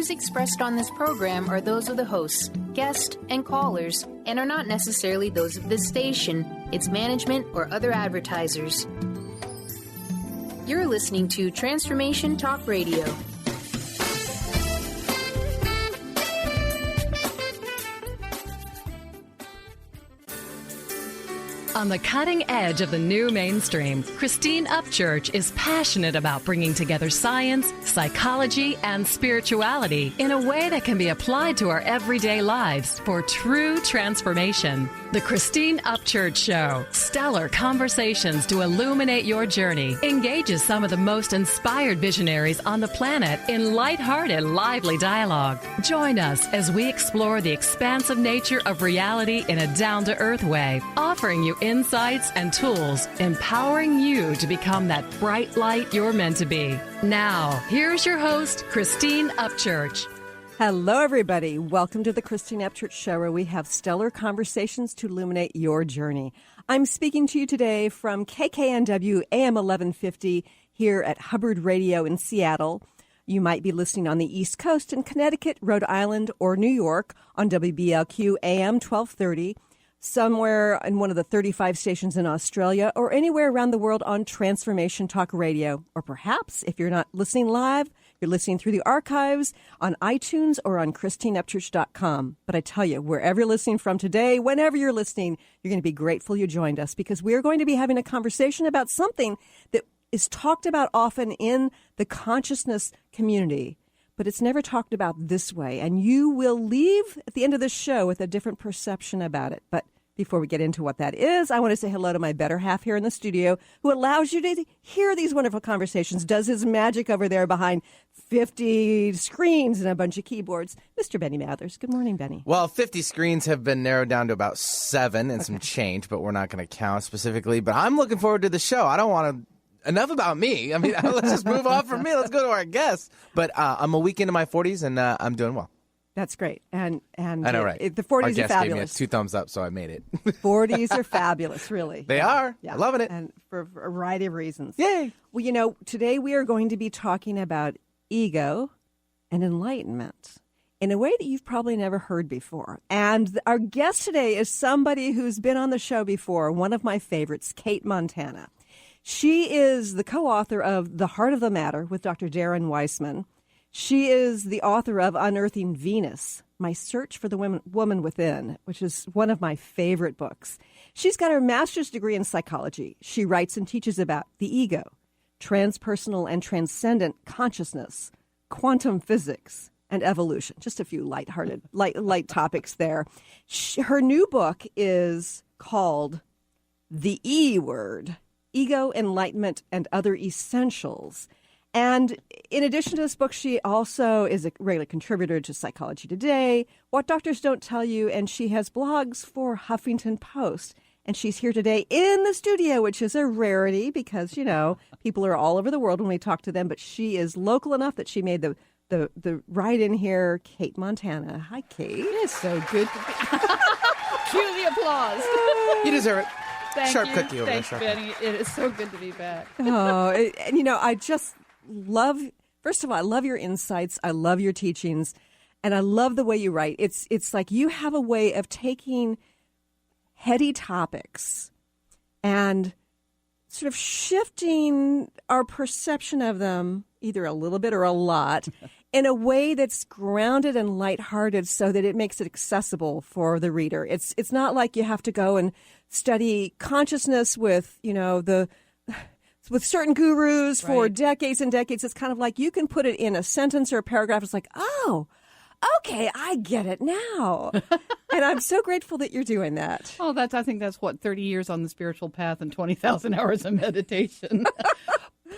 views expressed on this program are those of the hosts, guests, and callers, and are not necessarily those of this station, its management, or other advertisers. You're listening to Transformation Talk Radio. On the cutting edge of the new mainstream, Christine Upchurch is passionate about bringing together science, psychology, and spirituality in a way that can be applied to our everyday lives for true transformation. The Christine Upchurch Show, stellar conversations to illuminate your journey, engages some of the most inspired visionaries on the planet in lighthearted, lively dialogue. Join us as we explore the expansive nature of reality in a down-to-earth way, offering you insights and tools, empowering you to become that bright light you're meant to be. Now, here's your host, Christine Upchurch. Hello, everybody. Welcome to the Christine Upchurch Show, where we have stellar conversations to illuminate your journey. I'm speaking to you today from KKNW AM 1150 here at Hubbard Radio in Seattle. You might be listening on the East Coast in Connecticut, Rhode Island, or New York on WBLQ AM 1230. Somewhere in one of the 35 stations in Australia, or anywhere around the world on Transformation Talk Radio. Or perhaps, if you're not listening live, you're listening through the archives on iTunes or on christineupchurch.com. But I tell you, wherever you're listening from today, whenever you're listening, you're going to be grateful you joined us, because we're going to be having a conversation about something that is talked about often in the consciousness community, but it's never talked about this way. And you will leave at the end of the show with a different perception about it. But before we get into what that is, I want to say hello to my better half here in the studio, who allows you to hear these wonderful conversations, does his magic over there behind 50 screens and a bunch of keyboards. Mr. Benny Mathers. Good morning, Benny. Well, 50 screens have been narrowed down to about 7 and some change, but we're not going to count specifically. But I'm looking forward to the show. I don't want to... Enough about me. I mean, let's just move on from me. Let's go to our guests. But I'm a week into my 40s, and I'm doing well. That's great. And I know, right? The 40s our are guest fabulous. gave me 2 thumbs up, so I made it. 40s are fabulous, really. They are. Yeah. Loving it. And for a variety of reasons. Yay. Well, you know, today we are going to be talking about ego and enlightenment in a way that you've probably never heard before. And our guest today is somebody who's been on the show before, one of my favorites, Cate Montana. She is the co-author of The Heart of the Matter with Dr. Darren Weissman. She is the author of Unearthing Venus, My Search for the Woman Within, which is one of my favorite books. She's got her master's degree in psychology. She writes and teaches about the ego, transpersonal and transcendent consciousness, quantum physics, and evolution. Just a few lighthearted, light topics there. Her new book is called The E Word, Ego, Enlightenment, and Other Essentials. And in addition to this book, she also is a regular contributor to Psychology Today, What Doctors Don't Tell You, and she has blogs for Huffington Post. And she's here today in the studio, which is a rarity because, you know, people are all over the world when we talk to them. But she is local enough that she made the ride in here. Cate Montana. Hi, Cate. It is so good to be... Cue the applause. You deserve it. Thank Sharp you. cookie over Thanks, there. Benny. It is so good to be back. And, you know, I just love, first of all, I love your insights. I love your teachings. And I love the way you write. It's like you have a way of taking heady topics and sort of shifting our perception of them, either a little bit or a lot, in a way that's grounded and lighthearted so that it makes it accessible for the reader. It's not like you have to go and study consciousness with, you know, with certain gurus for decades and decades. It's kind of like you can put it in a sentence or a paragraph. It's like, oh, okay, I get it now. And I'm so grateful that you're doing that. Oh, I think that's 30 years on the spiritual path and 20,000 hours of meditation.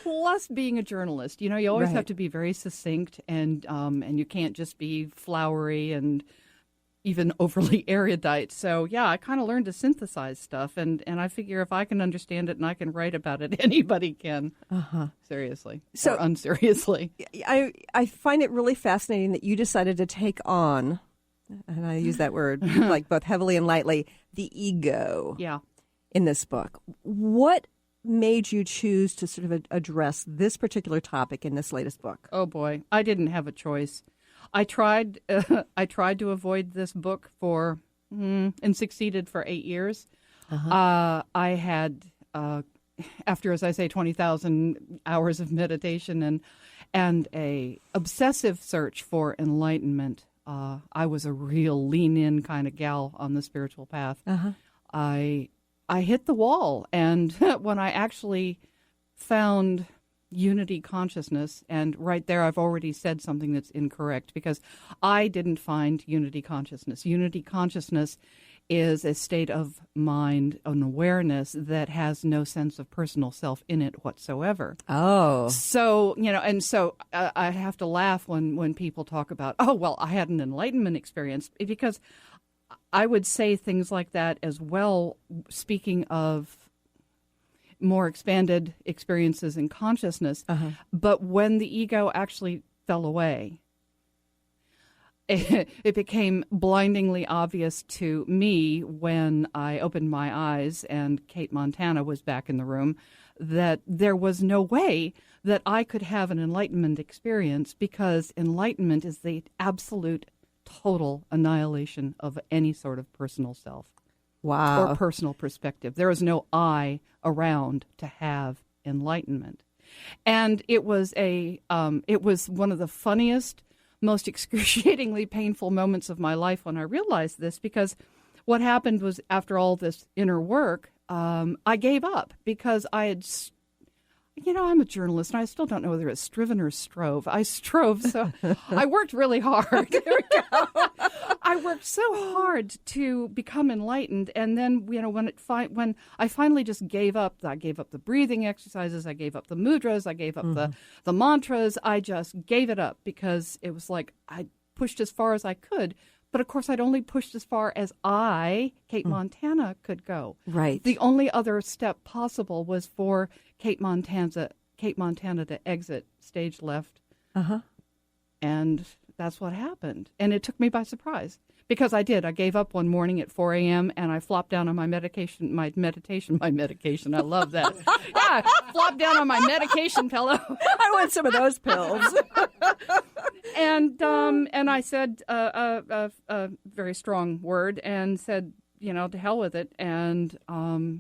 Plus being a journalist, you know, you always have to be very succinct and you can't just be flowery and even overly erudite. So, yeah, I kind of learned to synthesize stuff, and I figure if I can understand it and I can write about it, anybody can. Seriously. Or unseriously. I find it really fascinating that you decided to take on, and I use that word like both heavily and lightly, the ego in this book. What made you choose to sort of address this particular topic in this latest book? Oh, boy. I didn't have a choice. I tried to avoid this book and succeeded for 8 years. I had, after, as I say, 20,000 hours of meditation and a obsessive search for enlightenment. I was a real lean-in kind of gal on the spiritual path. I hit the wall, and when I actually found unity consciousness, and right there I've already said something that's incorrect, because I didn't find unity consciousness. Unity consciousness is a state of mind, an awareness that has no sense of personal self in it whatsoever. Oh. So, and so I have to laugh when people talk about, oh, well, I had an enlightenment experience, because I would say things like that as well, speaking of more expanded experiences in consciousness. But when the ego actually fell away, it became blindingly obvious to me when I opened my eyes and Cate Montana was back in the room that there was no way that I could have an enlightenment experience, because enlightenment is the absolute total annihilation of any sort of personal self. Wow. Or personal perspective. There is no I around to have enlightenment. And it was one of the funniest, most excruciatingly painful moments of my life when I realized this, because what happened was, after all this inner work, I gave up, because I had, I'm a journalist, and I still don't know whether it's striven or strove. I strove, so I worked really hard. There we go. I worked so hard to become enlightened, and then when I finally just gave up, I gave up the breathing exercises, I gave up the mudras, I gave up the mantras. I just gave it up, because it was like I pushed as far as I could. But of course, I'd only pushed as far as Cate Montana, could go. Right. The only other step possible was for Cate Montana to exit stage left. And that's what happened. And it took me by surprise, because I did. I gave up one morning at 4 a.m. and I flopped down on my medication. I love that. Yeah, I flopped down on my medication pillow. I want some of those pills. And I said a very strong word and said, to hell with it. And wow.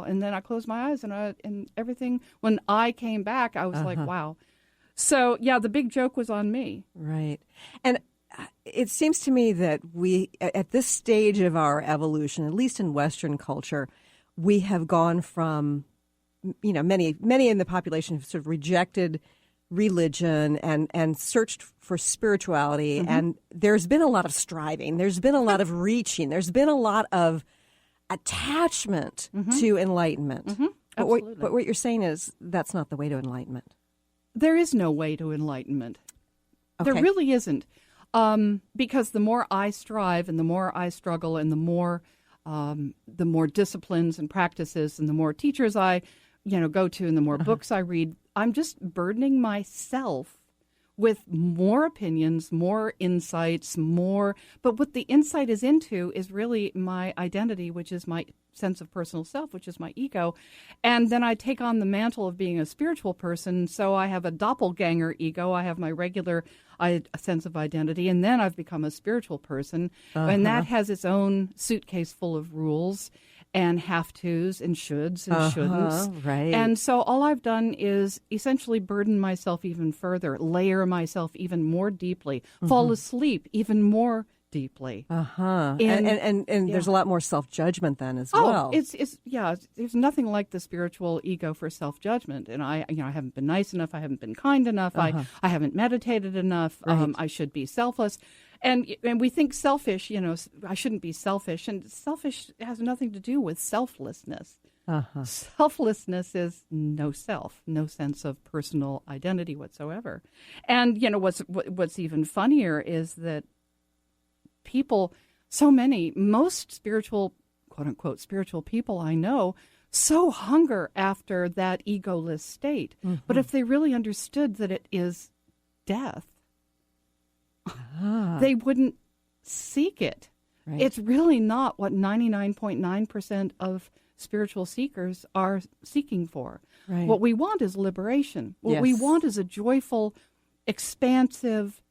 And then I closed my eyes and everything. When I came back, I was like, wow. So, yeah, the big joke was on me. Right. And it seems to me that we, at this stage of our evolution, at least in Western culture, we have gone from, many in the population have sort of rejected religion and searched for spirituality. And there's been a lot of striving. There's been a lot of reaching. There's been a lot of attachment to enlightenment. But what you're saying is that's not the way to enlightenment. There is no way to enlightenment. Okay. There really isn't. Because the more I strive and the more I struggle and the more disciplines and practices and the more teachers I go to and the more books I read, I'm just burdening myself with more opinions, more insights, more. But what the insight is into is really my identity, which is my sense of personal self, which is my ego. And then I take on the mantle of being a spiritual person. So I have a doppelganger ego. I have my regular sense of identity. And then I've become a spiritual person. And that has its own suitcase full of rules and have-tos and shoulds and shouldn'ts. Right. And so all I've done is essentially burden myself even further, layer myself even more deeply, fall asleep even more deeply. And there's a lot more self-judgment then as well. There's nothing like the spiritual ego for self-judgment. And I haven't been nice enough, I haven't been kind enough, I haven't meditated enough, I should be selfless. And we think selfish, I shouldn't be selfish. And selfish has nothing to do with selflessness. Selflessness is no self, no sense of personal identity whatsoever. And, what's even funnier is that people, most spiritual, quote unquote, spiritual people I know, so hunger after that egoless state. But if they really understood that it is death, they wouldn't seek it. Right. It's really not what 99.9% of spiritual seekers are seeking for. Right. What we want is liberation. What we want is a joyful expansive,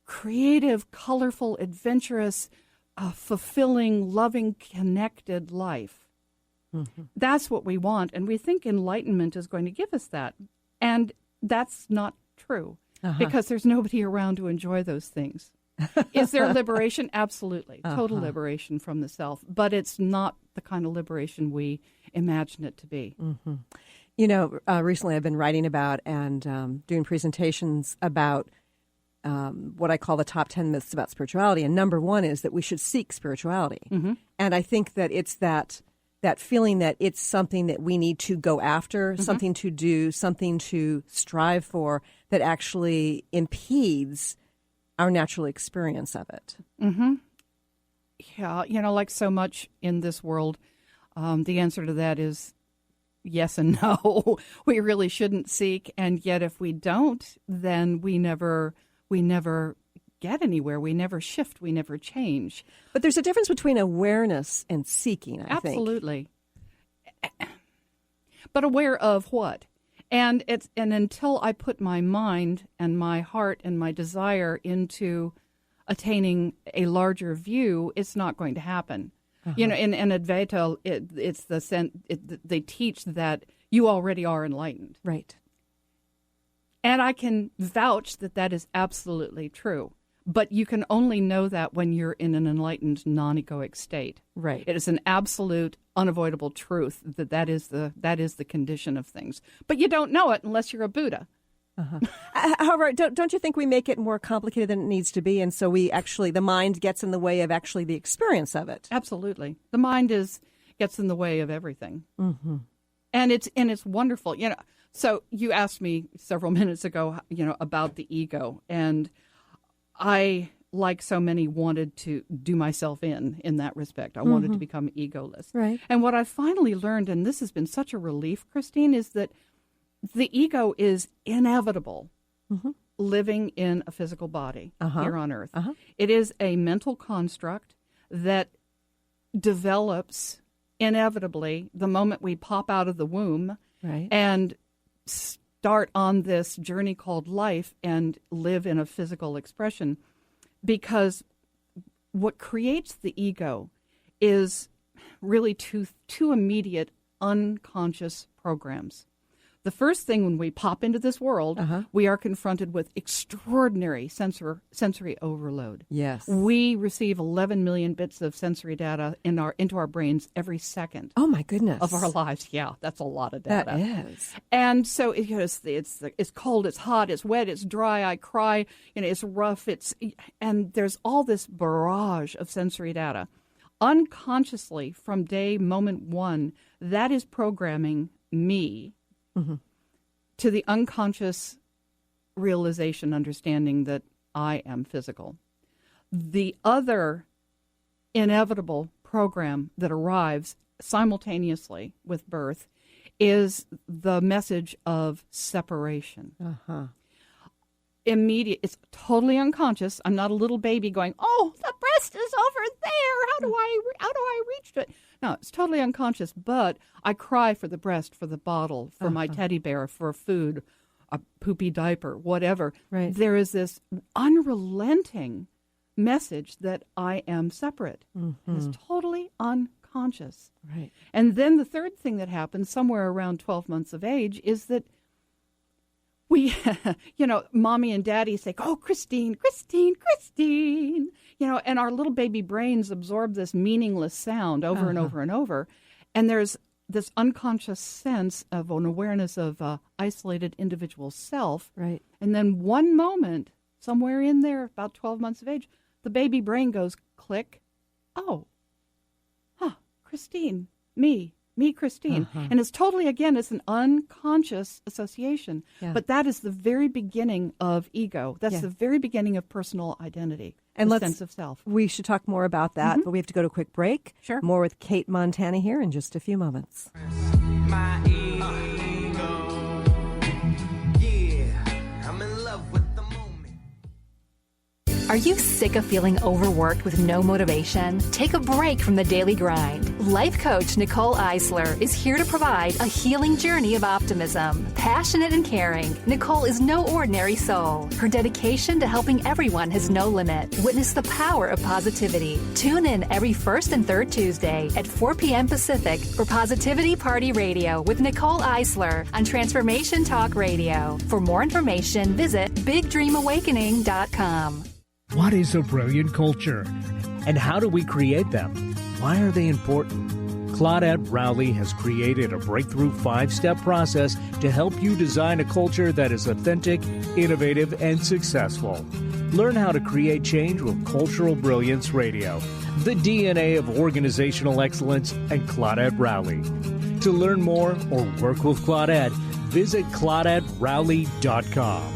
creative, colorful, adventurous, fulfilling, loving, connected life. Mm-hmm. That's what we want, and we think enlightenment is going to give us that. And that's not true, because there's nobody around to enjoy those things. Is there liberation? Absolutely. Total liberation from the self. But it's not the kind of liberation we imagine it to be. Mm-hmm. You know, recently I've been writing about and doing presentations about what I call the top 10 myths about spirituality. And number one is that we should seek spirituality. Mm-hmm. And I think that it's that feeling that it's something that we need to go after, something to do, something to strive for, that actually impedes our natural experience of it. Mm-hmm. Yeah, you know, like so much in this world, the answer to that is yes and no. We really shouldn't seek, and yet if we don't, then we never get anywhere. We never shift. We never change. But there's a difference between awareness and seeking, I think. Absolutely. But aware of what? And until I put my mind and my heart and my desire into attaining a larger view, it's not going to happen. You know, in Advaita, it's the sense they teach that you already are enlightened. Right. And I can vouch that that is absolutely true. But you can only know that when you're in an enlightened, non-egoic state. Right. It is an absolute, unavoidable truth that is the condition of things. But you don't know it unless you're a Buddha. However, don't you think we make it more complicated than it needs to be, and so the mind gets in the way of actually the experience of it? Absolutely, the mind gets in the way of everything, and it's wonderful. You know, so you asked me several minutes ago, you know, about the ego, and I, like so many, wanted to do myself in that respect. I wanted to become egoless, right? And what I finally learned, and this has been such a relief, Christine, is that the ego is inevitable living in a physical body here on Earth. It is a mental construct that develops inevitably the moment we pop out of the womb and start on this journey called life and live in a physical expression. Because what creates the ego is really two immediate unconscious programs. The first thing, when we pop into this world, we are confronted with extraordinary sensory overload. Yes. We receive 11 million bits of sensory data into our brains every second. Oh, my goodness. Of our lives. Yeah, that's a lot of data. That is. And so it's cold, it's hot, it's wet, it's dry, I cry, you know, it's rough, and there's all this barrage of sensory data. Unconsciously, from moment one, that is programming me to the unconscious realization, understanding that I am physical. The other inevitable program that arrives simultaneously with birth is the message of separation. Immediate. It's totally unconscious. I'm not a little baby going, "Oh, the breast is over there. How do I reach it?" No, it's totally unconscious. But I cry for the breast, for the bottle, for my teddy bear, for food, a poopy diaper, whatever. Right. There is this unrelenting message that I am separate. It's totally unconscious. Right. And then the third thing that happens somewhere around 12 months of age is that we, you know, mommy and daddy say, "Oh, Christine, Christine, Christine," you know, and our little baby brains absorb this meaningless sound over and over and over. And there's this unconscious sense of an awareness of isolated individual self. Right. And then one moment, somewhere in there, about 12 months of age, the baby brain goes click. Oh, Christine, me, Christine. And it's totally, again, it's an unconscious association. Yeah. But that is the very beginning of ego. That's the very beginning of personal identity, and the sense of self. We should talk more about that, but we have to go to a quick break. Sure. More with Cate Montana here in just a few moments. My ego. Yeah, I'm in love with the moment. Are you sick of feeling overworked with no motivation? Take a break from the daily grind. Life coach Nicole Eisler is here to provide a healing journey of optimism. Passionate and caring, Nicole is no ordinary soul. Her dedication to helping everyone has no limit. Witness the power of positivity. Tune in every first and third Tuesday at 4 p.m. Pacific for Positivity Party Radio with Nicole Eisler on Transformation Talk Radio. For more information, visit BigDreamAwakening.com. What is a brilliant culture? And how do we create them? Why are they important? Claudette Rowley has created a breakthrough 5-step process to help you design a culture that is authentic, innovative, and successful. Learn how to create change with Cultural Brilliance Radio, the DNA of organizational excellence, and Claudette Rowley. To learn more or work with Claudette, visit ClaudetteRowley.com.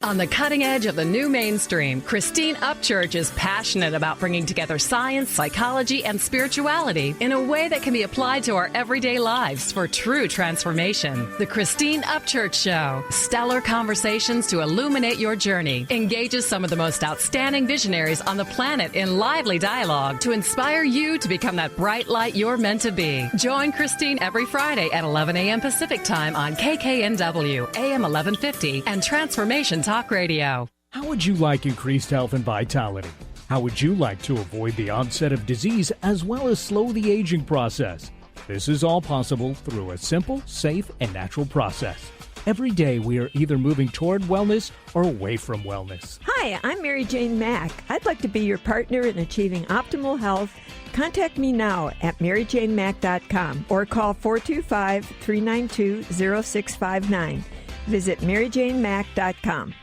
On the cutting edge of the new mainstream, Christine Upchurch is passionate about bringing together science, psychology, and spirituality in a way that can be applied to our everyday lives for true transformation. The Christine Upchurch Show, stellar conversations to illuminate your journey, engages some of the most outstanding visionaries on the planet in lively dialogue to inspire you to become that bright light you're meant to be. Join Christine every Friday at 11 a.m. Pacific Time on KKNW, AM 1150, and Transformation Talk Radio. How would you like increased health and vitality? How would you like to avoid the onset of disease as well as slow the aging process? This is all possible through a simple, safe, and natural process. Every day we are either moving toward wellness or away from wellness. Hi, I'm Mary Jane Mack. I'd like to be your partner in achieving optimal health. Contact me now at maryjanemack.com or call 425-392-0659. Visit maryjanemack.com.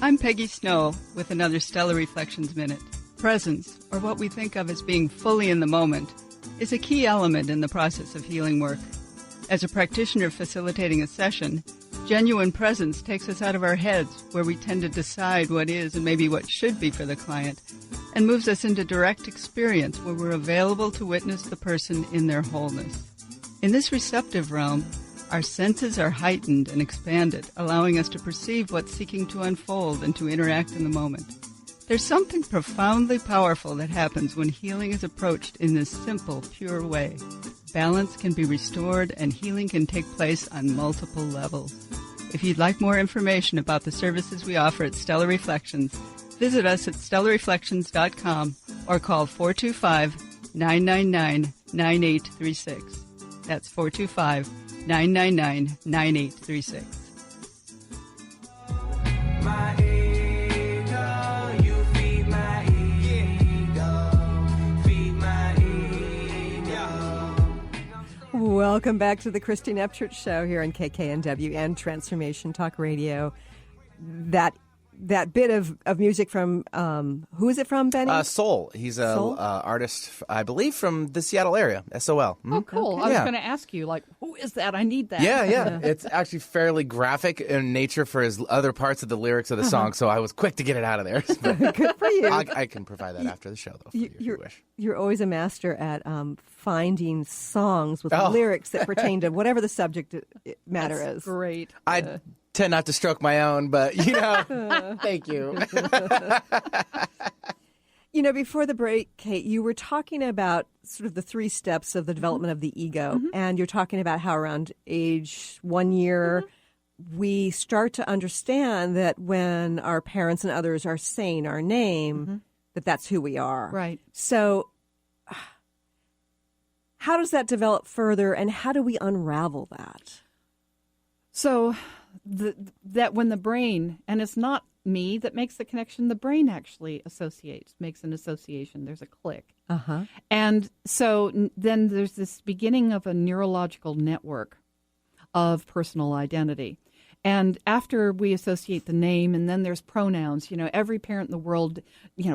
I'm Peggy Snow with another Stellar Reflections Minute. Presence, or what we think of as being fully in the moment, is a key element in the process of healing work. As a practitioner facilitating a session, genuine presence takes us out of our heads, where we tend to decide what is and maybe what should be for the client, and moves us into direct experience where we're available to witness the person in their wholeness. In this receptive realm, our senses are heightened and expanded, allowing us to perceive what's seeking to unfold and to interact in the moment. There's something profoundly powerful that happens when healing is approached in this simple, pure way. Balance can be restored and healing can take place on multiple levels. If you'd like more information about the services we offer at Stellar Reflections, visit us at stellarreflections.com or call 425-999-9836. That's 425-999-9836. My ego, you feed my ego, feed my ego. Welcome back to the Christine Upchurch Show here on KKNW and Transformation Talk Radio. That bit of music from, who is it from, Benny? Soul. He's a artist, I believe, from the Seattle area, SOL. Oh, cool. Okay. I was going to ask you, who is that? I need that. Yeah. It's actually fairly graphic in nature for his other parts of the lyrics of the song, so I was quick to get it out of there. Good for you. I can provide that after the show, though, if you wish. You're always a master at finding songs with lyrics that pertain to whatever the subject matter is. Great. I tend not to stroke my own, but, thank you. Before the break, Kate, you were talking about sort of the 3 steps of the development of the ego, and you're talking about how around age 1 year, we start to understand that when our parents and others are saying our name, that's who we are. Right. So how does that develop further, and how do we unravel that? So that when the brain, and it's not me that makes the connection, the brain actually makes an association. There's a click. And so then there's this beginning of a neurological network of personal identity. And after we associate the name, and then there's pronouns, every parent in the world,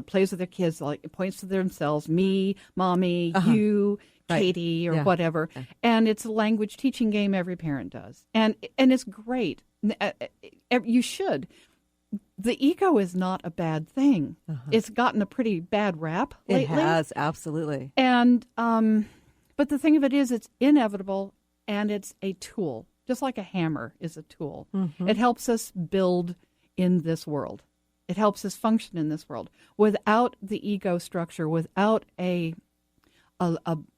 plays with their kids, points to themselves, me, mommy, you, Katie, or whatever. And it's a language teaching game every parent does. And it's great. You should. The ego is not a bad thing. It's gotten a pretty bad rap lately. It has, absolutely. And but the thing of it is, it's inevitable, and it's a tool. Just like a hammer is a tool. It helps us build in this world. It helps us function in this world. Without the ego structure, without a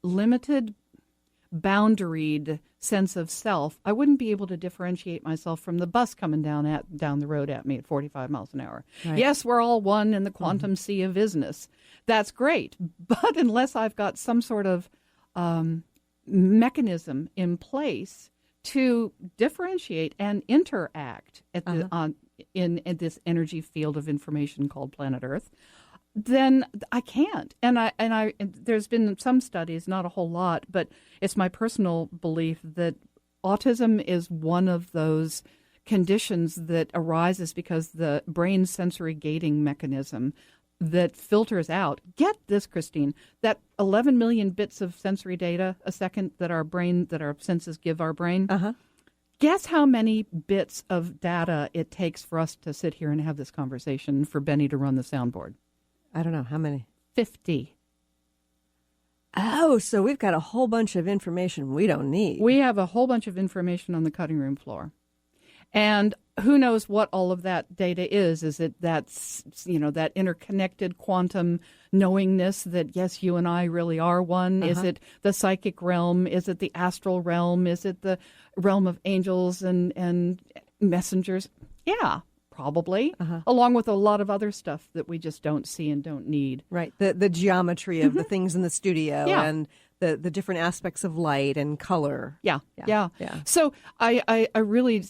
limited, boundaried sense of self, I wouldn't be able to differentiate myself from the bus coming down the road at me at 45 miles an hour. Right. Yes, we're all one in the quantum sea of isness. That's great. But unless I've got some sort of mechanism in place to differentiate and interact at the, in this energy field of information called planet Earth, then I can't. And there's been some studies, not a whole lot, but it's my personal belief that autism is one of those conditions that arises because the brain sensory gating mechanism that filters out, get this, Christine, that 11 million bits of sensory data a second that our senses give our brain. Guess how many bits of data it takes for us to sit here and have this conversation, for Benny to run the soundboard? I don't know. How many? 50. Oh, so we've got a whole bunch of information we don't need. We have a whole bunch of information on the cutting room floor. And who knows what all of that data is? Is it that interconnected quantum knowingness that, yes, you and I really are one? Is it the psychic realm? Is it the astral realm? Is it the realm of angels and messengers? Yeah, probably, along with a lot of other stuff that we just don't see and don't need. Right, the geometry of the things in the studio and the different aspects of light and color. Yeah. So I really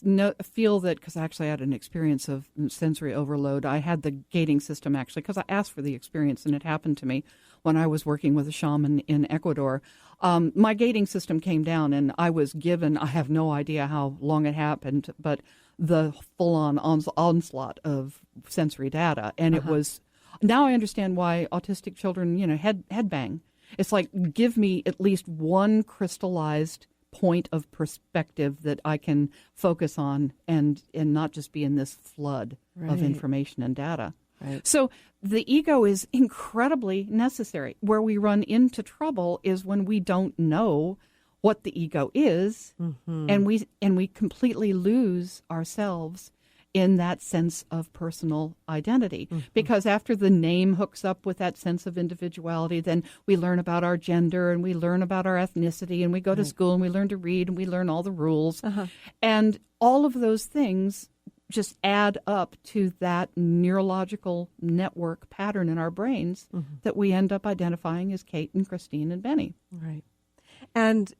feel that, because actually I had an experience of sensory overload. I had the gating system, actually, because I asked for the experience, and it happened to me when I was working with a shaman in Ecuador. My gating system came down, and I was given, I have no idea how long it happened, but the full-on onslaught of sensory data. And it was, now I understand why autistic children, headbang. It's like, give me at least one crystallized point of perspective that I can focus on and not just be in this flood of information and data. Right. So the ego is incredibly necessary. Where we run into trouble is when we don't know what the ego is, and we completely lose ourselves in that sense of personal identity. Because after the name hooks up with that sense of individuality, then we learn about our gender, and we learn about our ethnicity, and we go to school, and we learn to read, and we learn all the rules. And all of those things just add up to that neurological network pattern in our brains that we end up identifying as Cate and Christine and Benny. Right. And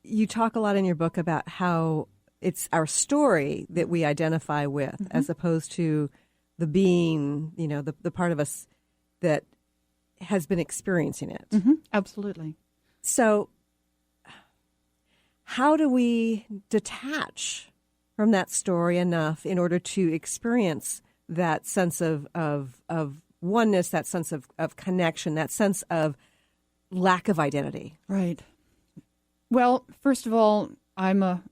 you talk a lot in your book about how it's our story that we identify with, as opposed to the being, the part of us that has been experiencing it. Absolutely. So how do we detach from that story enough in order to experience that sense of oneness, that sense of connection, that sense of lack of identity? Right. Well, first of all, I'm a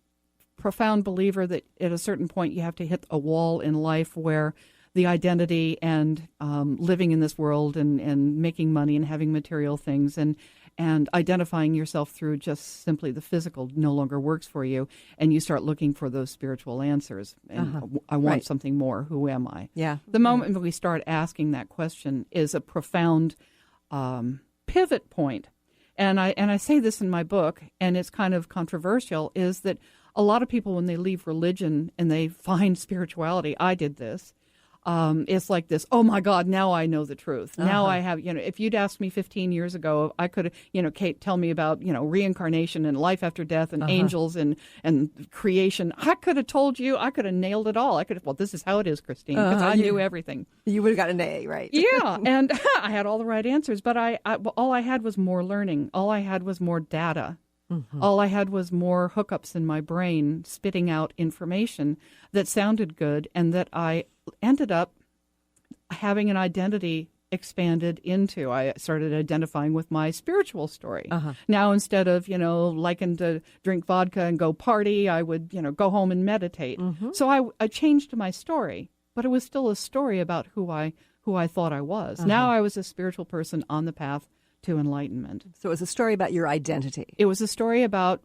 profound believer that at a certain point you have to hit a wall in life where the identity and living in this world and making money and having material things and identifying yourself through just simply the physical no longer works for you, and you start looking for those spiritual answers. And I want something more. Who am I? Yeah. The moment when we start asking that question is a profound pivot point. And I say this in my book, and it's kind of controversial, is that a lot of people, when they leave religion and they find spirituality, I did this, it's like this, oh my God, now I know the truth. Now I have, if you'd asked me 15 years ago, I could have, Cate, tell me about, reincarnation and life after death and angels and creation. I could have told you, I could have nailed it all. I could have, well, this is how it is, Christine, because I knew everything. You would have got an A, right? Yeah, and I had all the right answers, but all I had was more learning. All I had was more data. All I had was more hookups in my brain spitting out information that sounded good, and that I ended up having an identity expanded into. I started identifying with my spiritual story. Now, instead of, liking to drink vodka and go party, I would, go home and meditate. So I changed my story, but it was still a story about who I thought I was. Now I was a spiritual person on the path to enlightenment. So it was a story about your identity. It was a story about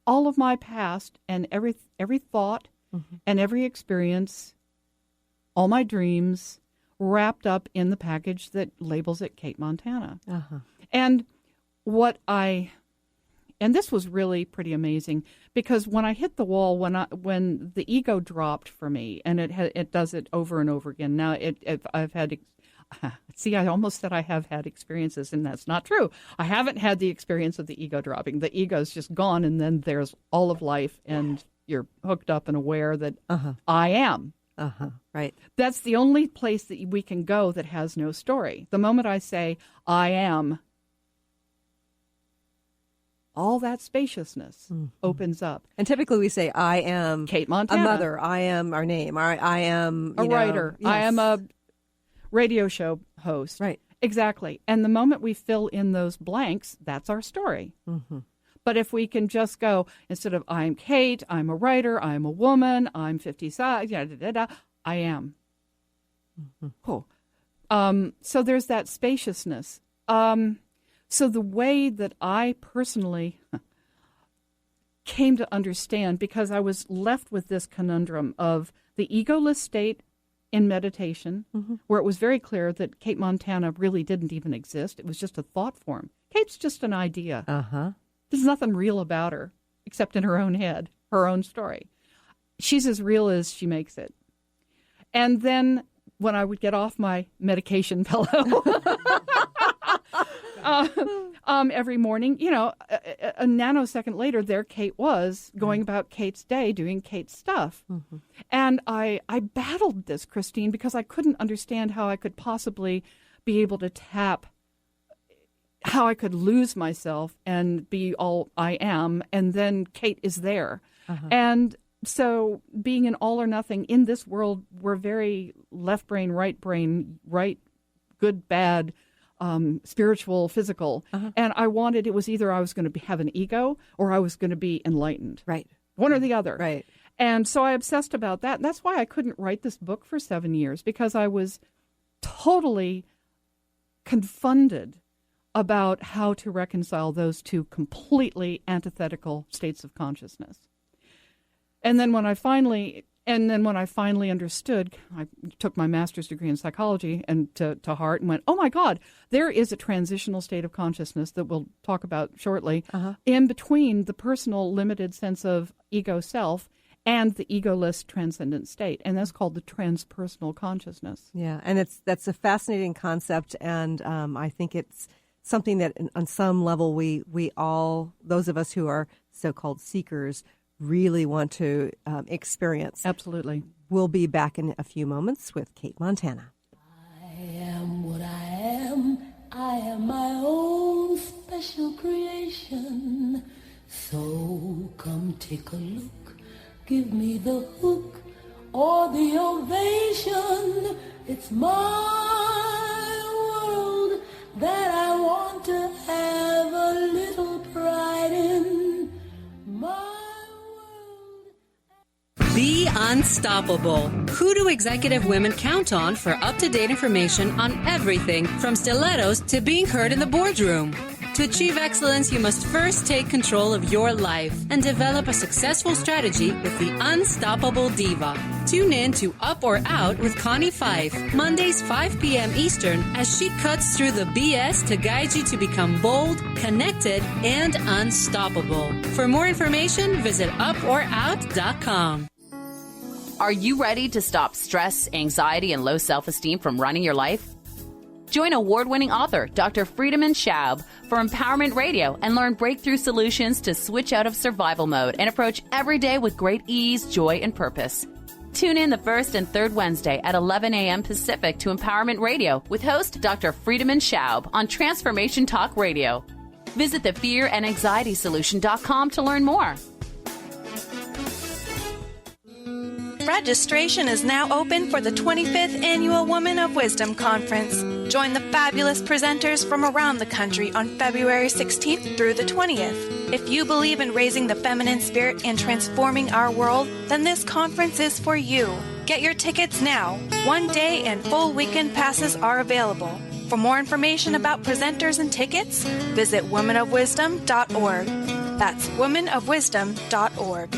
all of my past and every thought and every experience all my dreams wrapped up in the package that labels it Cate Montana. And and this was really pretty amazing, because when I hit the wall, when the ego dropped for me, and it does it over and over again. Now I've had, see, I almost said I have had experiences, and that's not true. I haven't had the experience of the ego dropping. The ego's just gone, and then there's all of life, and you're hooked up and aware that I am. Right. That's the only place that we can go that has no story. The moment I say I am, all that spaciousness opens up. And typically we say, I am Cate Montana, a mother, I am our name, I am a writer, yes. I am a radio show host. Right. Exactly. And the moment we fill in those blanks, that's our story. But if we can just go, instead of I'm Kate, I'm a writer, I'm a woman, I'm 55, I am. Cool. So there's that spaciousness. So the way that I personally came to understand, because I was left with this conundrum of the egoless state in meditation, where it was very clear that Cate Montana really didn't even exist. It was just a thought form. Kate's just an idea. There's nothing real about her except in her own head, her own story. She's as real as she makes it. And then when I would get off my medication pillow every morning, a nanosecond later, there Kate was going about Kate's day, doing Kate's stuff. And I battled this, Christine, because I couldn't understand how I could possibly be able to tap, how I could lose myself and be all I am, and then Kate is there. And so being an all or nothing in this world, we're very left brain, right, good, bad, spiritual, physical. And I wanted, it was either I was going to have an ego or I was going to be enlightened. Right. One or the other. Right. And so I obsessed about that. And that's why I couldn't write this book for 7 years, because I was totally confounded about how to reconcile those two completely antithetical states of consciousness. And then when I finally understood, I took my master's degree in psychology and to heart and went, oh my God, there is a transitional state of consciousness that we'll talk about shortly in between the personal limited sense of ego self and the egoless transcendent state. And that's called the transpersonal consciousness. Yeah, and that's a fascinating concept, and I think it's something that on some level we all, those of us who are so-called seekers, really want to experience. Absolutely. We'll be back in a few moments with Cate Montana. I am what I am. I am my own special creation. So come take a look. Give me the hook or the ovation. It's my world that I want to have a little pride in. My Be unstoppable. Who do executive women count on for up-to-date information on everything from stilettos to being heard in the boardroom? To achieve excellence, you must first take control of your life and develop a successful strategy with the Unstoppable Diva. Tune in to Up or Out with Connie Fife, Mondays 5 p.m. Eastern, as she cuts through the BS to guide you to become bold, connected, and unstoppable. For more information, visit uporout.com. Are you ready to stop stress, anxiety, and low self-esteem from running your life? Join award-winning author Dr. Friedemann Schaub for Empowerment Radio and learn breakthrough solutions to switch out of survival mode and approach every day with great ease, joy, and purpose. Tune in the first and third Wednesday at 11 a.m. Pacific to Empowerment Radio with host Dr. Friedemann Schaub on Transformation Talk Radio. Visit thefearandanxietysolution.com to learn more. Registration is now open for the 25th Annual Women of Wisdom Conference. Join the fabulous presenters from around the country on February 16th through the 20th. If you believe in raising the feminine spirit and transforming our world, then this conference is for you. Get your tickets now. One day and full weekend passes are available. For more information about presenters and tickets, visit womenofwisdom.org. That's womenofwisdom.org.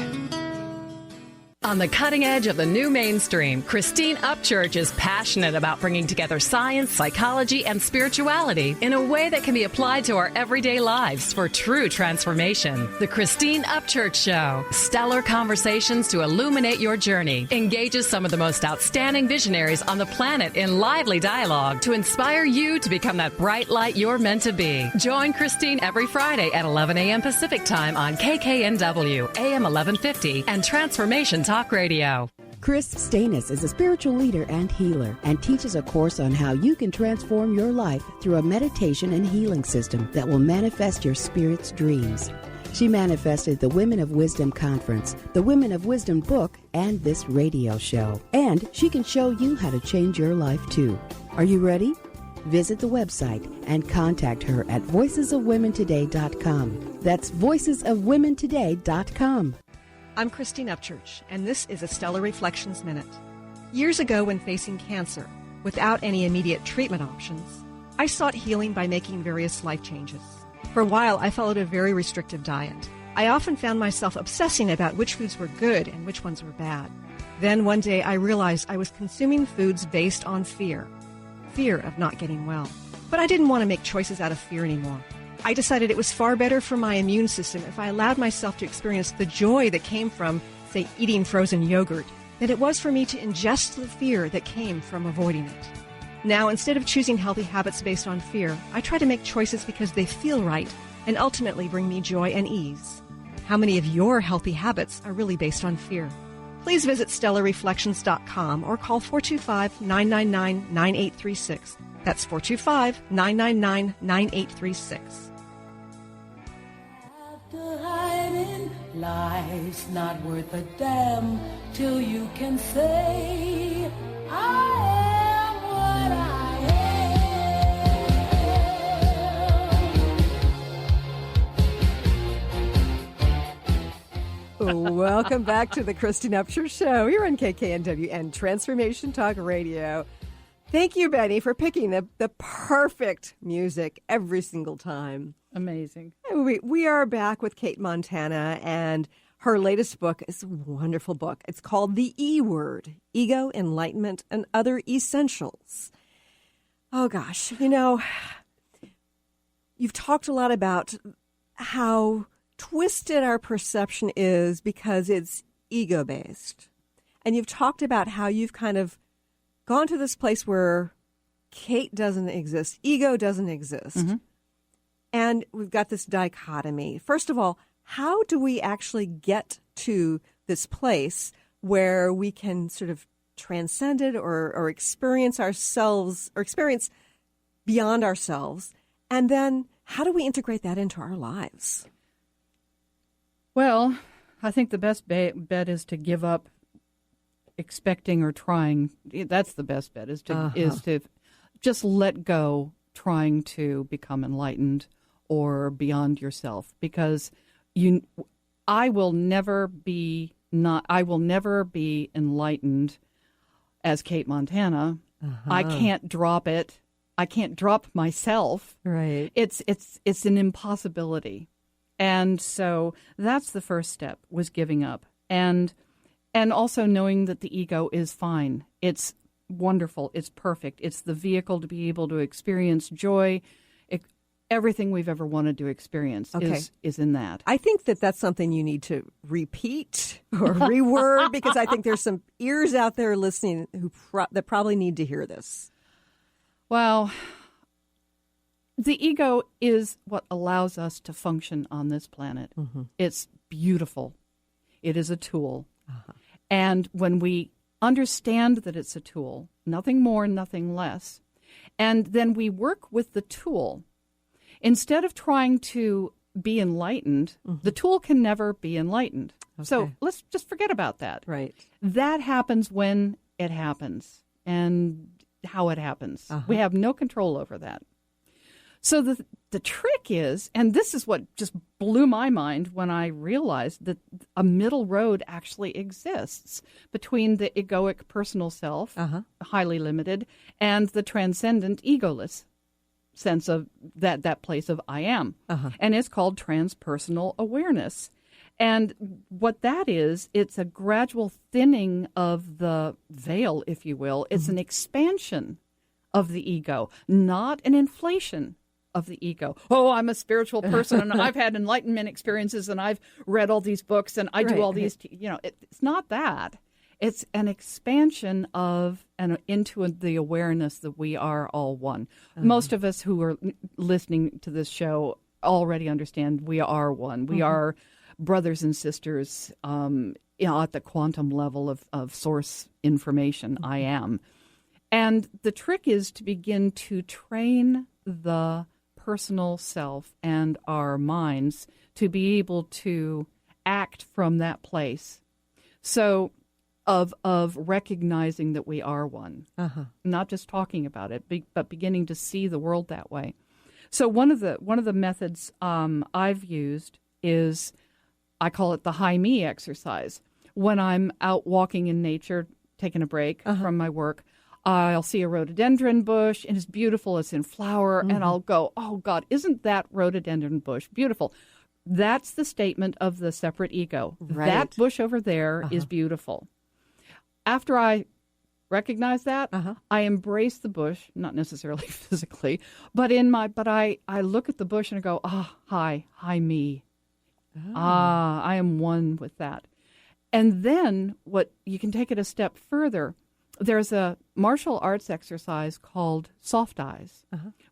On the cutting edge of the new mainstream, Christine Upchurch is passionate about bringing together science, psychology, and spirituality in a way that can be applied to our everyday lives for true transformation. The Christine Upchurch Show, stellar conversations to illuminate your journey, engages some of the most outstanding visionaries on the planet in lively dialogue to inspire you to become that bright light you're meant to be. Join Christine every Friday at 11 a.m. Pacific Time on KKNW, AM 1150, and Transformation Talk Radio. Chris Stanis is a spiritual leader and healer and teaches a course on how you can transform your life through a meditation and healing system that will manifest your spirit's dreams. She manifested the Women of Wisdom Conference, the Women of Wisdom book, and this radio show. And she can show you how to change your life too. Are you ready? Visit the website and contact her at voicesofwomentoday.com. That's voicesofwomentoday.com. I'm Christine Upchurch, and this is a Stellar Reflections Minute. Years ago, when facing cancer, without any immediate treatment options, I sought healing by making various life changes. For a while, I followed a very restrictive diet. I often found myself obsessing about which foods were good and which ones were bad. Then one day, I realized I was consuming foods based on fear of not getting well. But I didn't want to make choices out of fear anymore. I decided it was far better for my immune system if I allowed myself to experience the joy that came from, say, eating frozen yogurt, than it was for me to ingest the fear that came from avoiding it. Now, instead of choosing healthy habits based on fear, I try to make choices because they feel right and ultimately bring me joy and ease. How many of your healthy habits are really based on fear? Please visit stellarreflections.com or call 425-999-9836. That's 425-999-9836. Hiding, life's not worth a damn till you can say, I am what I am. Welcome back to the Christine Upchurch Show here on KKNW and Transformation Talk Radio. Thank you, Benny, for picking the perfect music every single time. Amazing. We are back with Cate Montana, and her latest book is a wonderful book. It's called The E Word, Ego, Enlightenment, and Other Essentials. Oh, gosh. You know, you've talked a lot about how twisted our perception is because it's ego-based. And you've talked about how you've kind of gone to this place where Cate doesn't exist, ego doesn't exist. Mm-hmm. And we've got this dichotomy. First of all, how do we actually get to this place where we can sort of transcend it or experience ourselves or experience beyond ourselves? And then how do we integrate that into our lives? Well, I think the best bet is to give up expecting or trying. That's the best bet, is to just let go trying to become enlightened or beyond yourself, because I will never be enlightened as Cate Montana. I can't drop it. I can't drop myself. Right. It's an impossibility. And so that's the first step, was giving up. And also knowing that the ego is fine. It's wonderful. It's perfect. It's the vehicle to be able to experience joy. Everything we've ever wanted to experience is in that. I think that's something you need to repeat or reword, because I think there's some ears out there listening that probably need to hear this. Well, the ego is what allows us to function on this planet. Mm-hmm. It's beautiful. It is a tool. Uh-huh. And when we understand that it's a tool, nothing more, nothing less, and then we work with the tool, instead of trying to be enlightened, the tool can never be enlightened. Okay. So let's just forget about that. Right. That happens when it happens and how it happens. Uh-huh. We have no control over that. So the trick is, and this is what just blew my mind when I realized that a middle road actually exists between the egoic personal self, highly limited, and the transcendent egoless sense of that place of I am. And it's called transpersonal awareness. And what that is, it's a gradual thinning of the veil, if you will. It's an expansion of the ego, not an inflation of the ego. Oh, I'm a spiritual person, and I've had enlightenment experiences, and I've read all these books, and I do all these, it's not that. It's an expansion of and into the awareness that we are all one. Most of us who are listening to this show already understand we are one. We are brothers and sisters at the quantum level of source information. I am. And the trick is to begin to train the personal self and our minds to be able to act from that place. So of recognizing that we are one, not just talking about it, but beginning to see the world that way. So one of the methods I've used is, I call it the high me exercise. When I'm out walking in nature, taking a break from my work, I'll see a rhododendron bush, and it's beautiful. It's in flower, and I'll go, oh, God, isn't that rhododendron bush beautiful? That's the statement of the separate ego. Right. That bush over there is beautiful. After I recognize that, I embrace the bush, not necessarily physically, but I look at the bush and I go, hi me. I am one with that. And then what you can take it a step further. There's a martial arts exercise called soft eyes,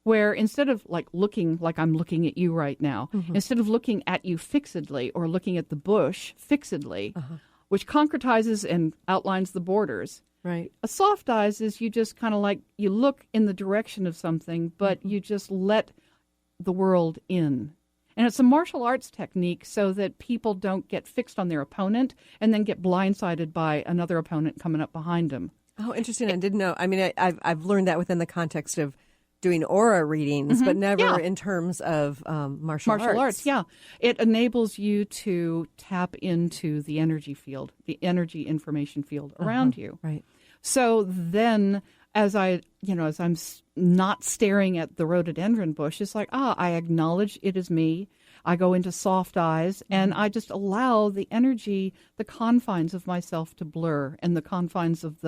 where instead of looking like I'm looking at you right now, instead of looking at you fixedly or looking at the bush fixedly, which concretizes and outlines the borders. Right. A soft eyes is you just kind of you look in the direction of something, but you just let the world in. And it's a martial arts technique so that people don't get fixed on their opponent and then get blindsided by another opponent coming up behind them. Oh, interesting. I didn't know. I mean, I've learned that within the context of doing aura readings, but never in terms of martial arts. Yeah. It enables you to tap into the energy field, the energy information field around you. Right. So then as I'm not staring at the rhododendron bush, it's I acknowledge it is me. I go into soft eyes, and I just allow the energy, the confines of myself to blur, and the confines of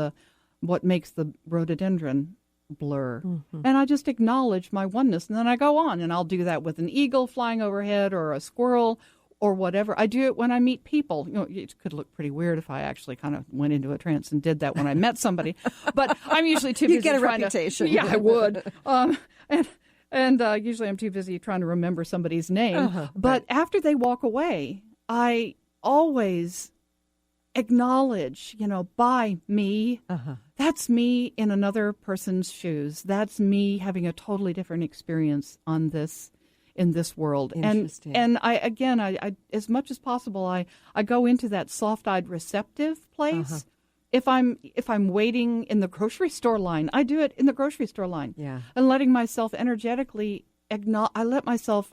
what makes the rhododendron blur. And I just acknowledge my oneness, and then I go on, and I'll do that with an eagle flying overhead or a squirrel or whatever. I do it when I meet people. It could look pretty weird if I actually kind of went into a trance and did that when I met somebody, but I'm usually too busy. You get a reputation. Yeah, I would. And usually I'm too busy trying to remember somebody's name. But after they walk away, I always acknowledge, by me. That's me in another person's shoes. That's me having a totally different experience in this world. And I as much as possible, I go into that soft-eyed receptive place. If I'm waiting in the grocery store line, I do it in the grocery store line. Yeah. And letting myself energetically I let myself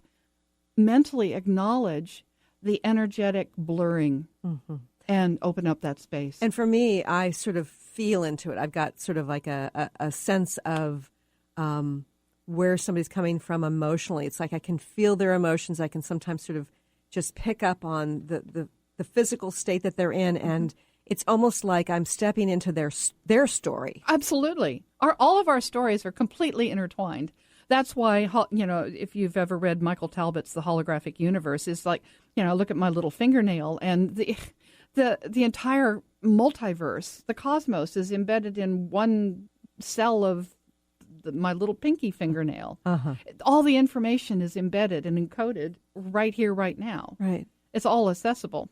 mentally acknowledge the energetic blurring and open up that space. And for me, I sort of feel into it. I've got sort of like a sense of where somebody's coming from emotionally. It's like I can feel their emotions. I can sometimes sort of just pick up on the physical state that they're in, and it's almost like I'm stepping into their story. Absolutely. All of our stories are completely intertwined. That's why, if you've ever read Michael Talbot's The Holographic Universe, it's like, look at my little fingernail, and the entire multiverse, the cosmos, is embedded in one cell of my little pinky fingernail. All the information is embedded and encoded right here, right now. Right. It's all accessible,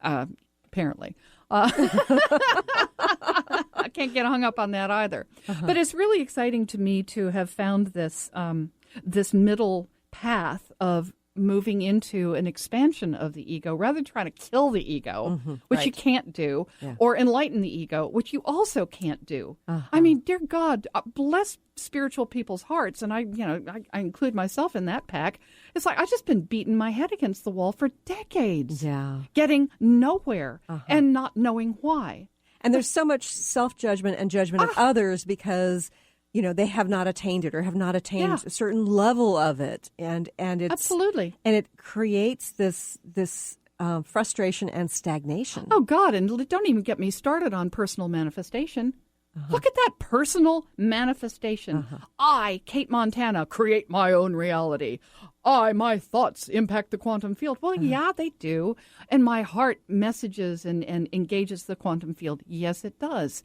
apparently. I can't get hung up on that either. But it's really exciting to me to have found this middle path of moving into an expansion of the ego rather than trying to kill the ego, which you can't do, or enlighten the ego, which you also can't do. I mean, dear God, bless spiritual people's hearts, and I include myself in that pack. It's like I've just been beating my head against the wall for decades, getting nowhere and not knowing why. And there's so much self-judgment and judgment of others because they have not attained it or have not attained a certain level of it, and it's absolutely, and it creates this frustration and stagnation. Oh, God, and don't even get me started on personal manifestation. Look at that personal manifestation. I, Cate Montana, create my own reality. My thoughts impact the quantum field. Well, yeah, they do. And my heart messages and engages the quantum field. Yes, it does.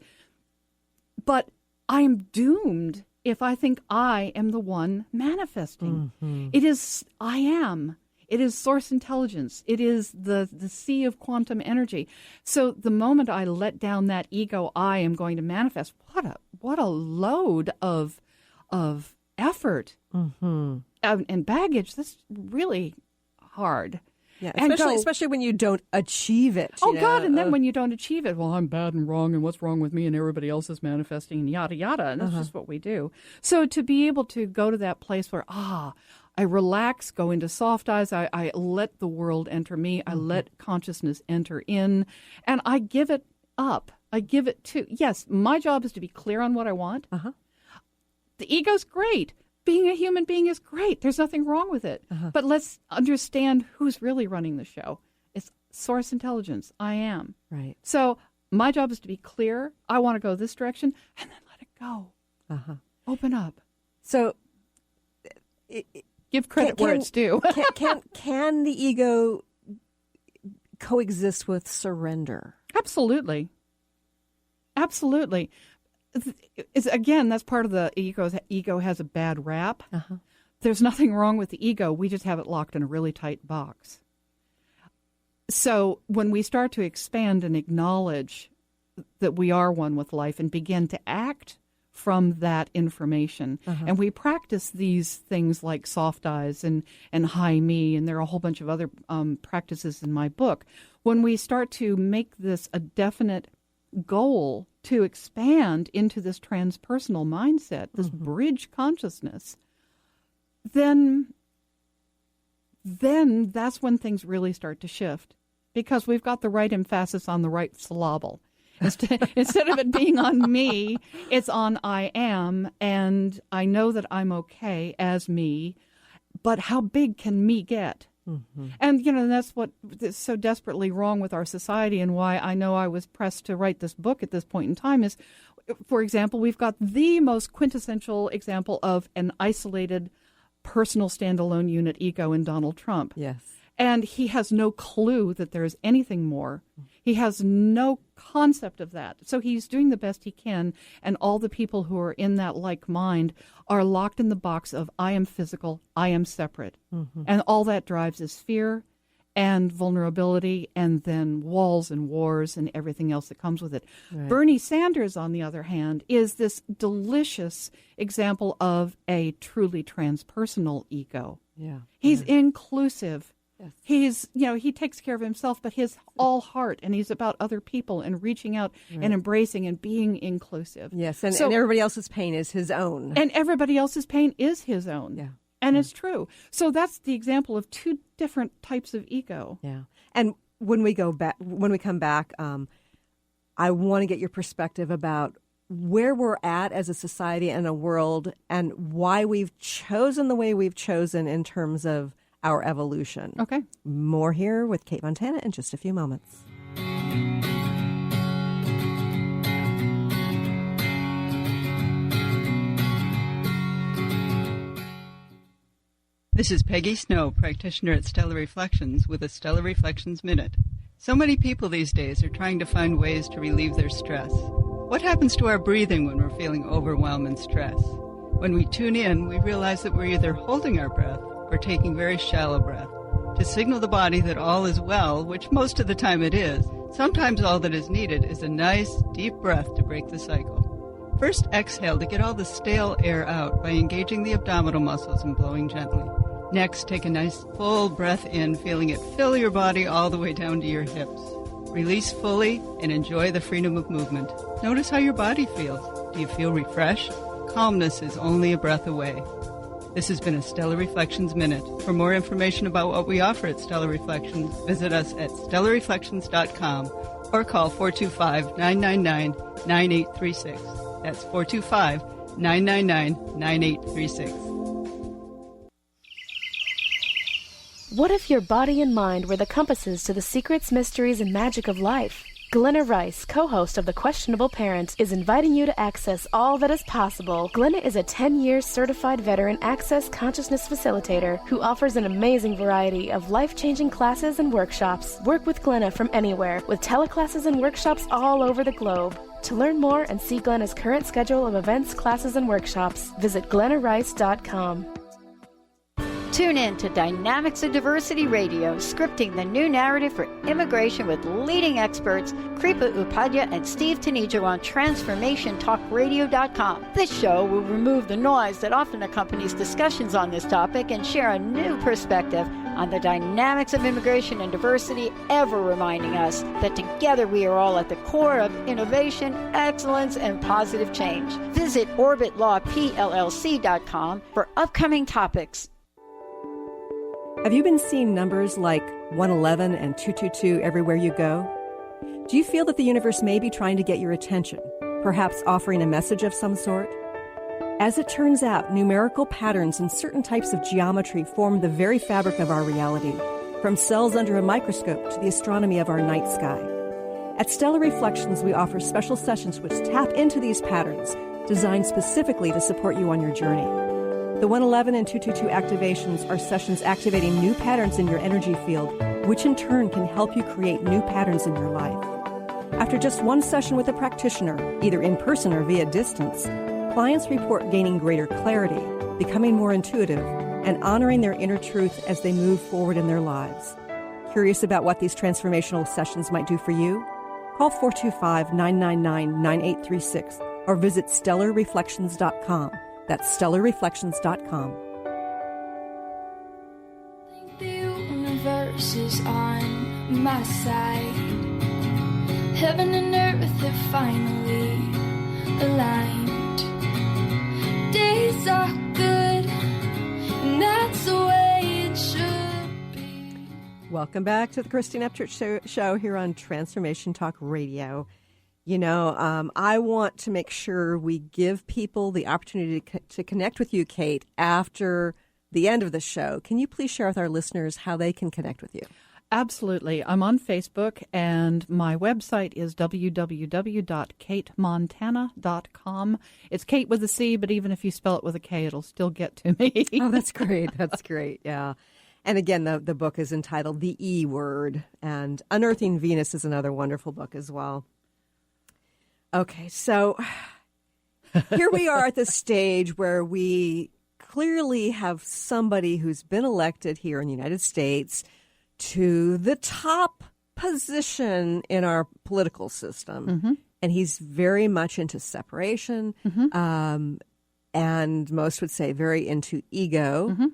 But I am doomed if I think I am the one manifesting. It is I am. It is source intelligence. It is the sea of quantum energy. So the moment I let down that ego, I am going to manifest. What a load of effort and baggage. That's really hard. Yeah, especially when you don't achieve it. God, and then when you don't achieve it, well, I'm bad and wrong, and what's wrong with me, and everybody else is manifesting, and yada, yada, and that's just what we do. So to be able to go to that place where, I relax, go into soft eyes, I let the world enter me, I let consciousness enter in, and I give it up. I give it to, yes, my job is to be clear on what I want. The ego's great. Being a human being is great. There's nothing wrong with it. But let's understand who's really running the show. It's source intelligence. I am. Right. So my job is to be clear. I want to go this direction, and then let it go. Open up. So give credit where it's due. Can the ego coexist with surrender? Absolutely. Absolutely. Again, that's part of the ego has a bad rap. There's nothing wrong with the ego. We just have it locked in a really tight box. So when we start to expand and acknowledge that we are one with life and begin to act from that information, and we practice these things like soft eyes and high me, and there are a whole bunch of other practices in my book. When we start to make this a definite goal to expand into this transpersonal mindset, this bridge consciousness, then that's when things really start to shift, because we've got the right emphasis on the right syllable. Instead of it being on me, it's on I am, and I know that I'm okay as me, but how big can me get? And, that's what is so desperately wrong with our society, and why I know I was pressed to write this book at this point in time is, for example, we've got the most quintessential example of an isolated, personal, standalone unit ego in Donald Trump. Yes. And he has no clue that there is anything more. He has no concept of that. So he's doing the best he can, and all the people who are in that like mind are locked in the box of I am physical, I am separate. And all that drives is fear and vulnerability, and then walls and wars and everything else that comes with it. Right. Bernie Sanders, on the other hand, is this delicious example of a truly transpersonal ego. He's inclusive. Yes. He's, he takes care of himself, but his all heart, and he's about other people and reaching out and embracing and being inclusive. Yes, and everybody else's pain is his own. And everybody else's pain is his own. Yeah. And it's true. So that's the example of two different types of ego. Yeah. And when we come back, I want to get your perspective about where we're at as a society and a world, and why we've chosen the way we've chosen in terms of our evolution. Okay. More here with Cate Montana in just a few moments. This is Peggy Snow, practitioner at Stellar Reflections, with a Stellar Reflections Minute. So many people these days are trying to find ways to relieve their stress. What happens to our breathing when we're feeling overwhelm and stress? When we tune in, we realize that we're either holding our breath or taking very shallow breath to signal the body that all is well, which most of the time it is. Sometimes all that is needed is a nice, deep breath to break the cycle. First, exhale to get all the stale air out by engaging the abdominal muscles and blowing gently. Next, take a nice full breath in, feeling it fill your body all the way down to your hips. Release fully and enjoy the freedom of movement. Notice how your body feels. Do you feel refreshed? Calmness is only a breath away. This has been a Stellar Reflections Minute. For more information about what we offer at Stellar Reflections, visit us at stellarreflections.com or call 425-999-9836. That's 425-999-9836. What if your body and mind were the compasses to the secrets, mysteries, and magic of life? Glenna Rice, co-host of The Questionable Parent, is inviting you to access all that is possible. Glenna is a 10-year certified veteran access consciousness facilitator who offers an amazing variety of life-changing classes and workshops. Work with Glenna from anywhere, with teleclasses and workshops all over the globe. To learn more and see Glenna's current schedule of events, classes, and workshops, visit glennarice.com. Tune in to Dynamics of Diversity Radio, scripting the new narrative for immigration with leading experts Kripa Upadhyaya and Steve Tanijo on TransformationTalkRadio.com. This show will remove the noise that often accompanies discussions on this topic and share a new perspective on the dynamics of immigration and diversity, ever reminding us that together we are all at the core of innovation, excellence, and positive change. Visit OrbitLawPLLC.com for upcoming topics. Have you been seeing numbers like 111 and 222 everywhere you go? Do you feel that the universe may be trying to get your attention, perhaps offering a message of some sort? As it turns out, numerical patterns and certain types of geometry form the very fabric of our reality, from cells under a microscope to the astronomy of our night sky. At Stellar Reflections, we offer special sessions which tap into these patterns, designed specifically to support you on your journey. The 111 and 222 activations are sessions activating new patterns in your energy field, which in turn can help you create new patterns in your life. After just one session with a practitioner, either in person or via distance, clients report gaining greater clarity, becoming more intuitive, and honoring their inner truth as they move forward in their lives. Curious about what these transformational sessions might do for you? Call 425-999-9836 or visit stellarreflections.com. That's stellarreflections.com. The universe is on my side. Heaven and earth have finally aligned. Days are good, and that's the way it should be. Welcome back to the Christine Upchurch show here on Transformation Talk Radio. You know, I want to make sure we give people the opportunity to connect with you, Cate, after the end of the show. Can you please share with our listeners how they can connect with you? Absolutely. I'm on Facebook, and my website is www.catemontana.com. It's Kate with a C, but even if you spell it with a K, it'll still get to me. Oh, that's great. That's great. Yeah. And again, the book is entitled The E Word, and Unearthing Venus is another wonderful book as well. Okay, so here we are at the stage where we clearly have somebody who's been elected here in the United States to the top position in our political system. Mm-hmm. And he's very much into separation, and most would say very into ego. Mm-hmm.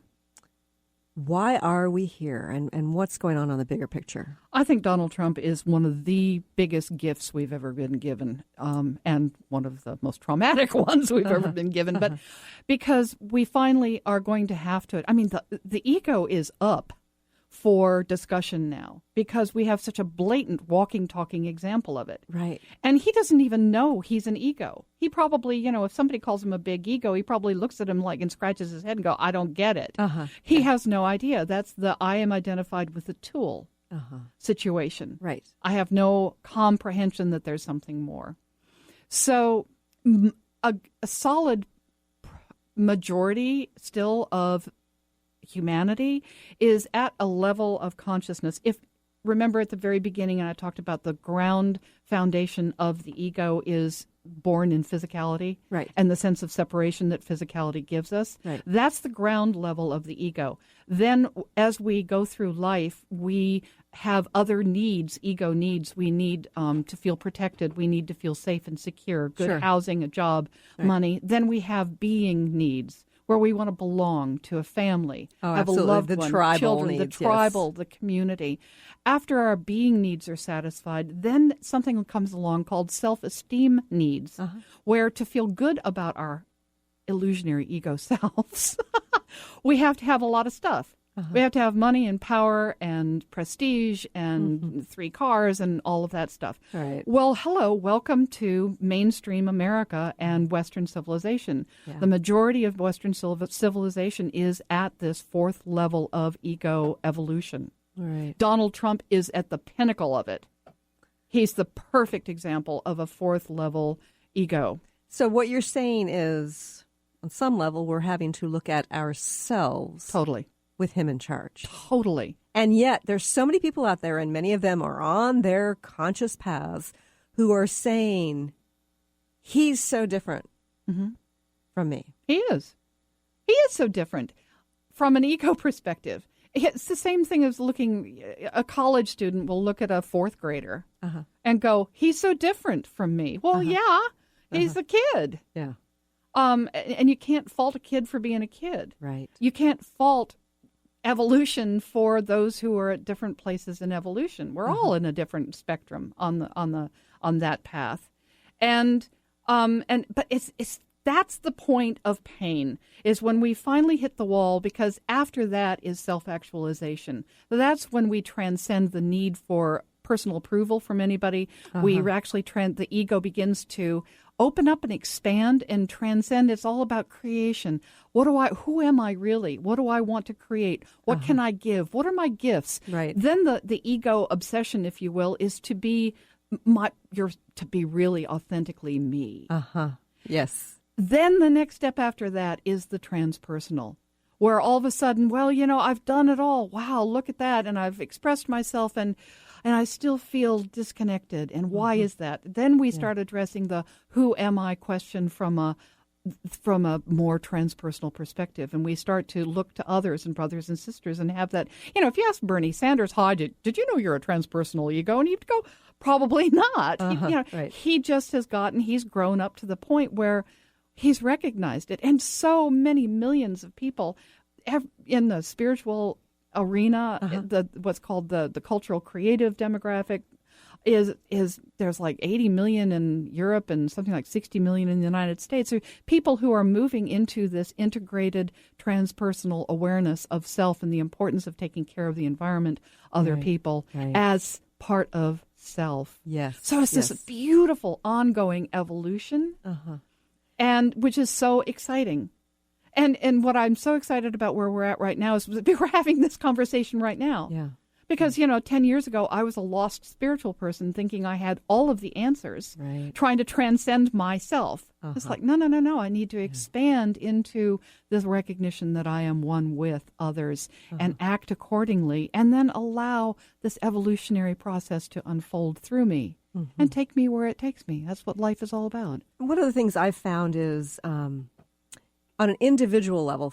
Why are we here, and what's going on the bigger picture? I think Donald Trump is one of the biggest gifts we've ever been given, and one of the most traumatic ones we've ever been given. But because we finally are going to have to, I mean, the ego is up for discussion now because we have such a blatant walking, talking example of it. Right. And he doesn't even know he's an ego. He probably, if somebody calls him a big ego, he probably looks at him and scratches his head and go, I don't get it. He has no idea. That's the I am identified with the tool situation. Right. I have no comprehension that there's something more. So a solid majority still of humanity is at a level of consciousness. Remember at the very beginning, and I talked about the ground foundation of the ego is born in physicality, right, and the sense of separation that physicality gives us. Right. That's the ground level of the ego. Then as we go through life, we have other needs, ego needs. We need to feel protected. We need to feel safe and secure, good housing, a job, money. Then we have being needs, where we want to belong to a family, have absolutely. A loved the one, tribal children, needs, the tribal, the community. After our being needs are satisfied, then something comes along called self-esteem needs, where to feel good about our illusionary ego selves, we have to have a lot of stuff. We have to have money and power and prestige and 3 cars and all of that stuff. Right. Well, hello, welcome to mainstream America and Western civilization. Yeah. The majority of Western civilization is at this 4th level of ego evolution. Right. Donald Trump is at the pinnacle of it. He's the perfect example of a 4th level ego. So what you're saying is, on some level, we're having to look at ourselves. Totally. With him in charge. Totally. And yet there's so many people out there, and many of them are on their conscious paths, who are saying, he's so different from me. He is. He is so different from an ego perspective. It's the same thing as a college student will look at a 4th grader and go, he's so different from me. Well, yeah, he's a kid. Yeah. And you can't fault a kid for being a kid. Right. You can't fault evolution for those who are at different places in evolution. We're all in a different spectrum on that path. But it's that's the point of pain, is when we finally hit the wall, because after that is self-actualization. That's when we transcend the need for personal approval from anybody. We actually the ego begins to open up and expand and transcend. It's all about creation. Who am I really? What do I want to create? What can I give? What are my gifts? Right. Then the ego obsession, if you will, is to be really authentically me. Yes. Then the next step after that is the transpersonal, where all of a sudden, well, I've done it all. Wow, look at that. And I've expressed myself and I still feel disconnected. And why is that? Then we start addressing the who am I question from a more transpersonal perspective. And we start to look to others and brothers and sisters and have that, if you ask Bernie Sanders, did you know you're a transpersonal ego? And he'd go, probably not. Right. He just he's grown up to the point where he's recognized it. And so many millions of people in the spiritual arena, what's called the cultural creative demographic, is there's like 80 million in Europe and something like 60 million in the United States. So people who are moving into this integrated transpersonal awareness of self and the importance of taking care of the environment, other people, as part of self. Yes. So it's this beautiful ongoing evolution, and which is so exciting. And what I'm so excited about where we're at right now is we're having this conversation right now. Yeah. Because, 10 years ago, I was a lost spiritual person thinking I had all of the answers, trying to transcend myself. It's like, no. I need to expand into this recognition that I am one with others and act accordingly, and then allow this evolutionary process to unfold through me and take me where it takes me. That's what life is all about. One of the things I've found is on an individual level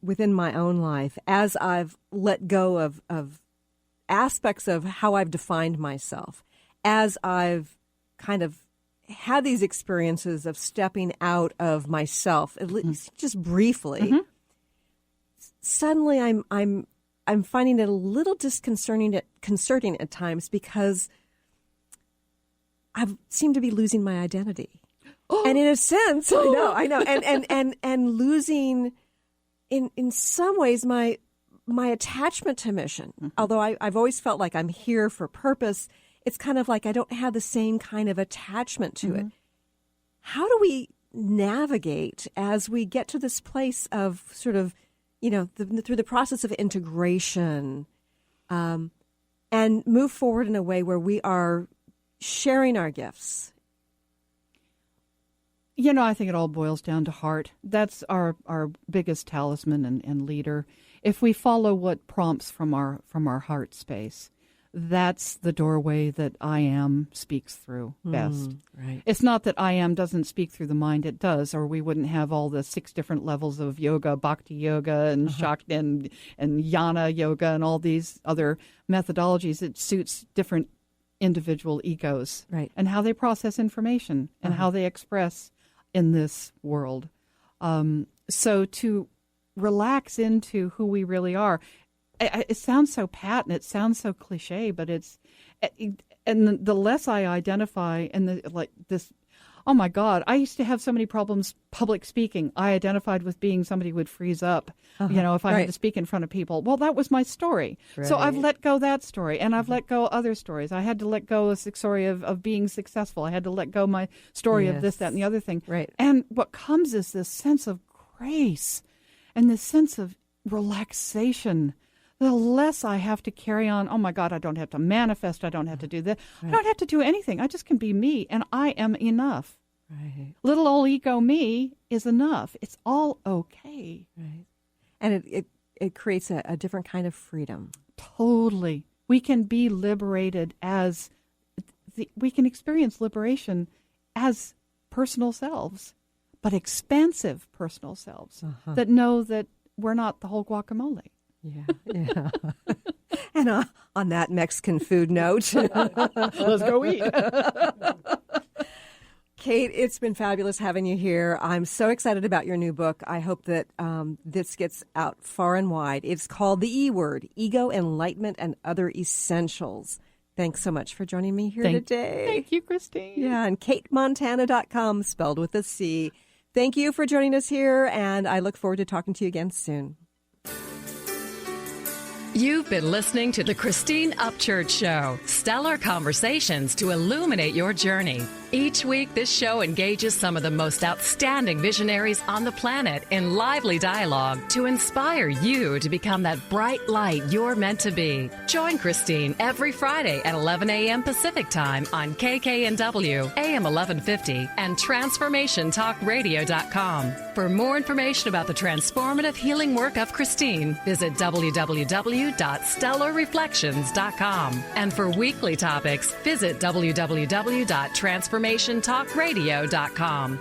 within my own life, as I've let go of aspects of how I've defined myself, as I've kind of had these experiences of stepping out of myself, at least just briefly, suddenly I'm finding it a little disconcerting at times, because I seem to be losing my identity. And in a sense, I know, and losing in some ways my attachment to mission. Although I've always felt like I'm here for purpose, it's kind of like I don't have the same kind of attachment to it. How do we navigate as we get to this place of sort of, through the process of integration, and move forward in a way where we are sharing our gifts? I think it all boils down to heart. That's our biggest talisman and leader. If we follow what prompts from our heart space, that's the doorway that I am speaks through best. Right. It's not that I am doesn't speak through the mind, it does, or we wouldn't have all the 6 different levels of yoga, bhakti yoga and shakti and jnana yoga and all these other methodologies. It suits different individual egos and how they process information and how they express in this world. So to relax into who we really are, it sounds so pat and it sounds so cliche, but And the less I identify and this, oh my God, I used to have so many problems public speaking. I identified with being somebody who would freeze up, if I had to speak in front of people. Well, that was my story. Right. So I've let go that story, and I've let go other stories. I had to let go a story of being successful. I had to let go my story of this, that, and the other thing. Right. And what comes is this sense of grace and this sense of relaxation. The less I have to carry on, oh my God, I don't have to manifest, I don't have to do that. Right. I don't have to do anything. I just can be me, and I am enough. Right. Little old ego me is enough. It's all okay. Right. And it creates a different kind of freedom. Totally. We can be liberated we can experience liberation as personal selves, but expansive personal selves that know that we're not the whole guacamole. Yeah. And on that Mexican food note, let's go eat. Cate, it's been fabulous having you here. I'm so excited about your new book. I hope that this gets out far and wide. It's called The E Word, Ego, Enlightenment, and Other Essentials. Thanks so much for joining me here today. Thank you, Christine. Yeah, and CateMontana.com, spelled with a C. Thank you for joining us here, and I look forward to talking to you again soon. You've been listening to the Christine Upchurch Show, stellar conversations to illuminate your journey. Each week, this show engages some of the most outstanding visionaries on the planet in lively dialogue to inspire you to become that bright light you're meant to be. Join Christine every Friday at 11 a.m. Pacific Time on KKNW, AM 1150, and TransformationTalkRadio.com. For more information about the transformative healing work of Christine, visit www.stellarreflections.com. And for weekly topics, visit www.transformationtalkradio.com.